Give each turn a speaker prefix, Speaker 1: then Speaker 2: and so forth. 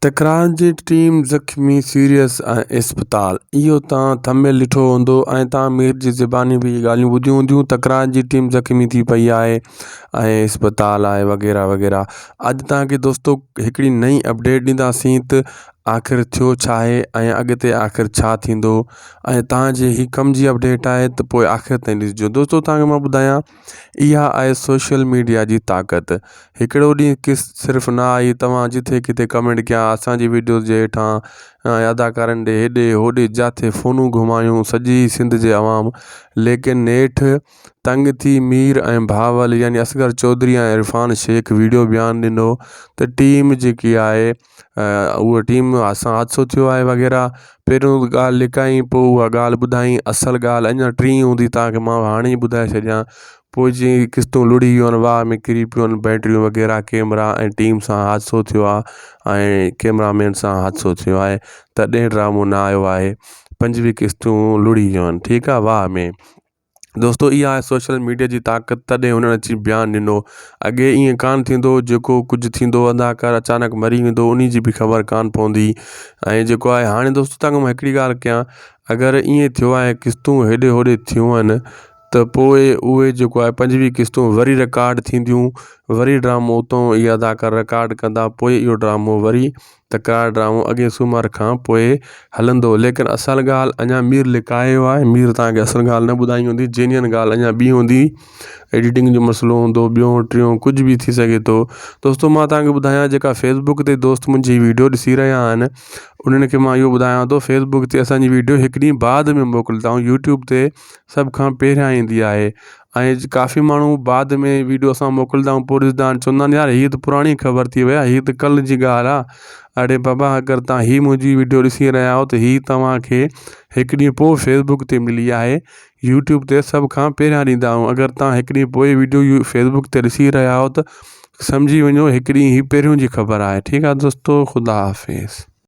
Speaker 1: तकरार जी टीम ज़ख़्मी सीरियस इस्पताल। इहो तव्हां थंबनेल ॾिठो हूंदो ऐं तव्हां मीर जी ज़बानी बि इहे ॻाल्हियूं ॿुधियूं हूंदियूं। तकरार जी टीम ज़ख़्मी थी पई आहे ऐं इस्पताल आहे वग़ैरह वग़ैरह। अॼु तव्हांखे दोस्तो हिकिड़ी नई अपडेट ॾींदासीं त आख़िर थियो छा आहे ऐं अॻिते आख़िर छा थींदो। ऐं तव्हांजे ही कम जी अपडेट आहे त पोइ आख़िर ताईं ॾिसिजो। दोस्तो तव्हांखे मां ॿुधायां, इहा आहे सोशल मीडिया जी ताक़त। हिकिड़ो ॾींहुं सिर्फ़ु न आई, तव्हां जिथे किथे कमेंट कया असांजी वीडियो जे हेठां अदाकारनि ॾे हेॾे होॾे जिथे फ़ोनूं घुमायूं सॼी सिंध जे अवाम, लेकिन नेठि तंग थी मीर ऐं भावल यानी असगर चौधरी ऐं इरफान शेख वीडियो बयानु ॾिनो त टीम जेकी आहे उहा टीम असां हादसो थियो आहे वग़ैरह। पहिरियों ॻाल्हि लिकाई, पोइ उहा ॻाल्हि ॿुधाई, असुलु ॻाल्हि अञा टीं हूंदी तव्हांखे मां हाणे ई ॿुधाए छॾियां। पोइ जीअं किस्तूं लुड़ी वियूं आहिनि, वाह में किरी पियूं आहिनि बैटरियूं वग़ैरह, कैमरा ऐं टीम सां हादसो थियो आहे ऐं कैमरामैन सां हादसो थियो आहे, तॾहिं ड्रामो न आयो आहे। 25 किस्तूं लुड़ी वियूं आहिनि, ठीकु आहे, वाह में। दोस्तो इहा आहे सोशल मीडिया जी ताक़त। तॾहिं हुननि अची बयानु ॾिनो। अॻे ईअं कान थींदो, जेको कुझु थींदो अदाकार अचानक मरी वेंदो उन जी बि ख़बर कान पवंदी। ऐं जेको आहे हाणे दोस्तो तव्हांखे मां हिकिड़ी ॻाल्हि कयां, अगरि ईअं थियो आहे किस्तूं हेॾे होॾे थियूं आहिनि त पोइ उहे जेको आहे 25 किस्तूं वरी रिकॉर्ड थींदियूं, वरी ड्रामो उतां इहे अदाकार रिकॉर्ड कंदा, पोइ इहो ड्रामो वरी तकरार ड्रामो अॻे सूमर खां पोइ हलंदो। लेकिन असुलु ॻाल्हि अञा मीर लिकायो आहे। मीर तव्हांखे असुलु ॻाल्हि न ॿुधाई हूंदी, जेन्युइन ॻाल्हि अञा ॿी हूंदी, एडिटिंग जो मसइलो हूंदो, ॿियों टियों कुझु बि थी सघे थो। दोस्तो मां तव्हांखे ॿुधायां, जेका फेसबुक ते दोस्त मुंहिंजी वीडियो ॾिसी रहिया आहिनि उन्हनि खे मां इहो ॿुधायां थो, फेसबुक ते असांजी वीडियो हिकु ॾींहुं बाद में मोकिलींदा आहियूं, यूट्यूब ते सभ खां पहिरियां ईंदी आहे। ऐं काफ़ी माण्हू बाद में वीडियो असां मोकिलींदा आहियूं, पोइ ॾिसंदा आहिनि, चवंदा आहिनि यार हीअ त पुराणी ख़बर थी वई आहे, हीअ त कल्ह जी ॻाल्हि आहे। अड़े बाबा, अगरि तव्हां हीअ मुंहिंजी वीडियो ॾिसी रहिया आहियो त हीअ तव्हांखे हिकु ॾींहुं पोइ फेसबुक ते मिली आहे। यूट्यूब ते सभ खां पहिरियां ॾींदा आहियूं। अगरि तव्हां हिकु ॾींहुं पोइ वीडियो फेसबुक ते ॾिसी रहिया आहियो त सम्झी वञो हिकु ॾींहुं ही पहिरियों जी ख़बर आहे। ठीकु आहे दोस्तो, ख़ुदा हाफ़िज़।